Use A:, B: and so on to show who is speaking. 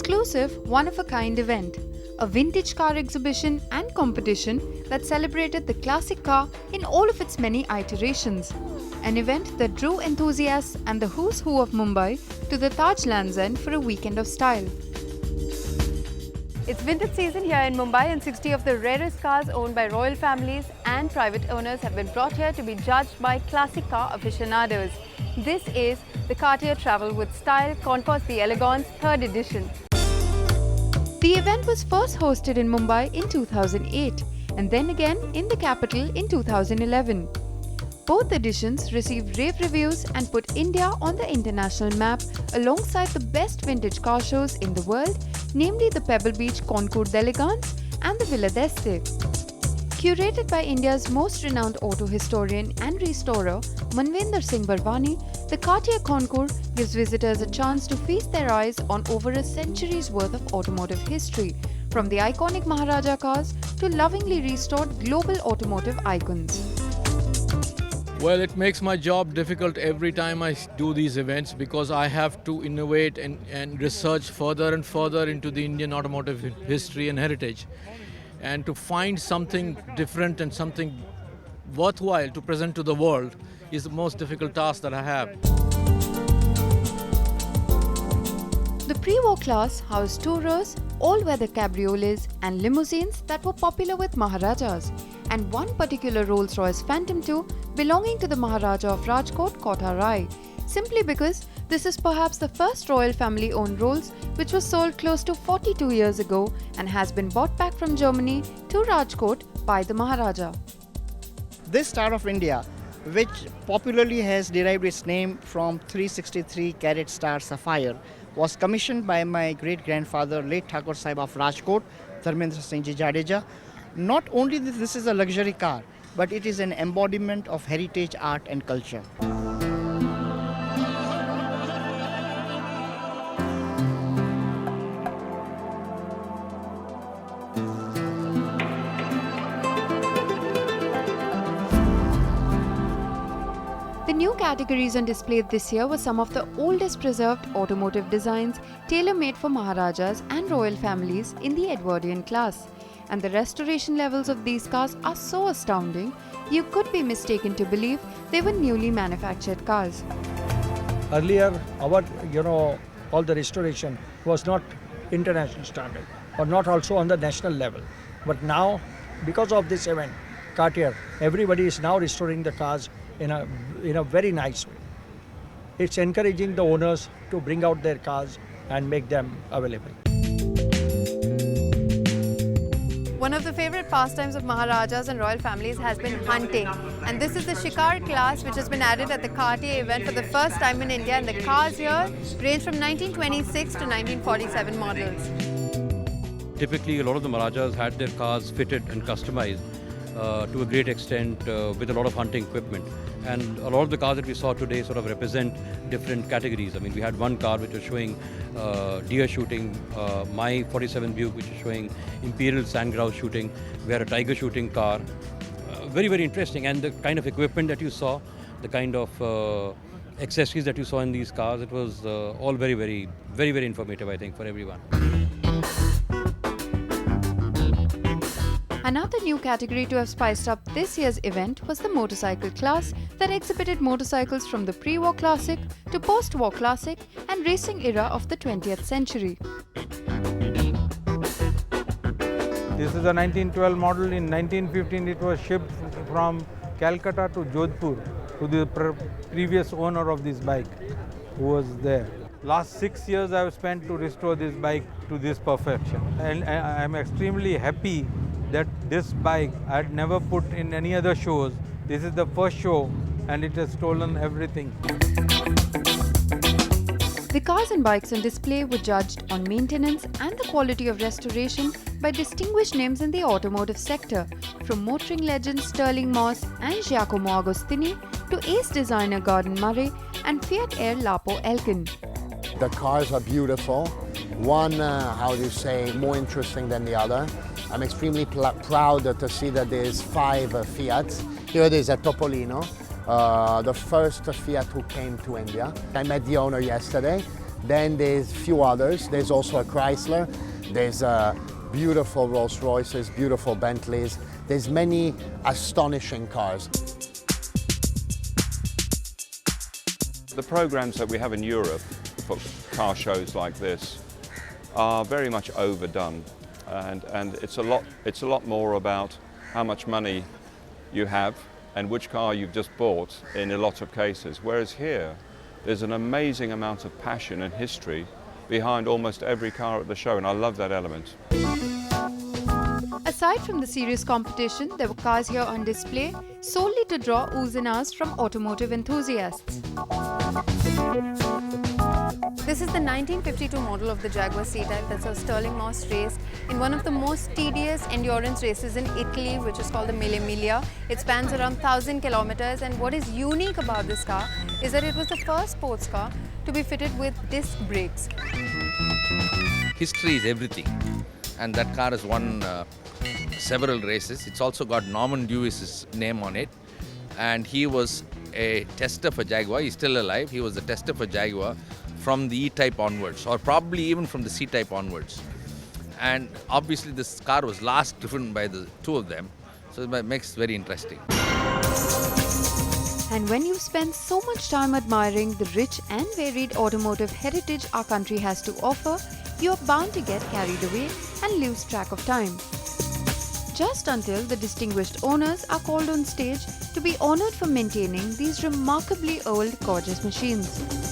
A: exclusive, one-of-a-kind event, a vintage car exhibition and competition that celebrated the classic car in all of its many iterations. An event that drew enthusiasts and the who's who of Mumbai to the Taj Land's End for a weekend of style. It's vintage season here in Mumbai and 60 of the rarest cars owned by royal families and private owners have been brought here to be judged by classic car aficionados. This is the Cartier Travel with Style Concourse the Elegance 3rd edition. The event was first hosted in Mumbai in 2008 and then again in the capital in 2011. Both editions received rave reviews and put India on the international map alongside the best vintage car shows in the world, namely the Pebble Beach Concours d'Elegance and the Villa d'Este. Curated by India's most renowned auto historian and restorer, Manvinder Singh Barwani, the Cartier Concourse gives visitors a chance to feast their eyes on over a century's worth of automotive history, from the iconic Maharaja cars to lovingly restored global automotive icons.
B: Well, it makes my job difficult every time I do these events because I have to innovate and research further and further into the Indian automotive history and heritage. And to find something different and something worthwhile to present to the world is the most difficult task that I have.
A: The pre-war class housed tourers, all-weather cabriolets and limousines that were popular with Maharajas, and one particular Rolls-Royce Phantom 2 belonging to the Maharaja of Rajkot caught our eye, simply because this is perhaps the first royal family-owned Rolls which was sold close to 42 years ago and has been brought back from Germany to Rajkot by the Maharaja.
C: This Star of India, which popularly has derived its name from 363 carat star sapphire, was commissioned by my great-grandfather, late Thakur Sahib of Rajkot, Dharmendra Singh Ji Jadeja. Not only this is a luxury car, but it is an embodiment of heritage, art and culture.
A: The new categories on display this year were some of the oldest preserved automotive designs tailor-made for Maharajas and royal families in the Edwardian class. And the restoration levels of these cars are so astounding, you could be mistaken to believe they were newly manufactured cars.
D: Earlier, all the restoration was not international standard or not also on the national level. But now, because of this event, Cartier, everybody is now restoring the cars in a very nice way. It's encouraging the owners to bring out their cars and make them available.
A: One of the favorite pastimes of Maharajas and royal families has been hunting. And this is the Shikar class which has been added at the Cartier event for the first time in India, and the cars here range from 1926 to 1947 models.
E: Typically, a lot of the Maharajas had their cars fitted and customized to a great extent with a lot of hunting equipment. And a lot of the cars that we saw today sort of represent different categories. I mean, we had one car which was showing deer shooting, my 47 Buick which is showing imperial sand grouse shooting. We had a tiger shooting car. Very, very interesting. And the kind of equipment that you saw, the kind of accessories that you saw in these cars, it was all very, very, very, very informative, I think, for everyone.
A: Another new category to have spiced up this year's event was the motorcycle class that exhibited motorcycles from the pre-war classic to post-war classic and racing era of the 20th century.
F: This is a 1912 model. In 1915 it was shipped from Calcutta to Jodhpur to the previous owner of this bike who was there. Last 6 years I have spent to restore this bike to this perfection, and I am extremely happy that this bike I had never put in any other shows. This is the first show and it has stolen everything.
A: The cars and bikes on display were judged on maintenance and the quality of restoration by distinguished names in the automotive sector, from motoring legends Sterling Moss and Giacomo Agostini to ace designer Gordon Murray and Fiat heir Lapo Elkin.
G: The cars are beautiful. One, more interesting than the other. I'm extremely proud to see that there's 5 Fiats. Here it is at Topolino, the first Fiat who came to India. I met the owner yesterday. Then there's few others. There's also a Chrysler. There's beautiful Rolls Royces, beautiful Bentleys. There's many astonishing cars.
H: The programs that we have in Europe for car shows like this are very much overdone, and it's a lot more about how much money you have and which car you've just bought in a lot of cases. Whereas here, there's an amazing amount of passion and history behind almost every car at the show, and I love that element.
A: Aside from the serious competition, there were cars here on display solely to draw oohs and ahs from automotive enthusiasts. This is the 1952 model of the Jaguar C-Type that saw Sterling Moss race in one of the most tedious endurance races in Italy, which is called the Mille Miglia. It spans around 1,000 kilometers, and what is unique about this car is that it was the first sports car to be fitted with disc brakes.
I: History is everything, and that car has won several races. It's also got Norman Lewis's name on it, and he was a tester for Jaguar. He's still alive. He was a tester for Jaguar from the E-Type onwards, or probably even from the C-Type onwards. And obviously this car was last driven by the two of them, so it makes it very interesting.
A: And when you spend so much time admiring the rich and varied automotive heritage our country has to offer, you're bound to get carried away and lose track of time. Just until the distinguished owners are called on stage to be honored for maintaining these remarkably old, gorgeous machines.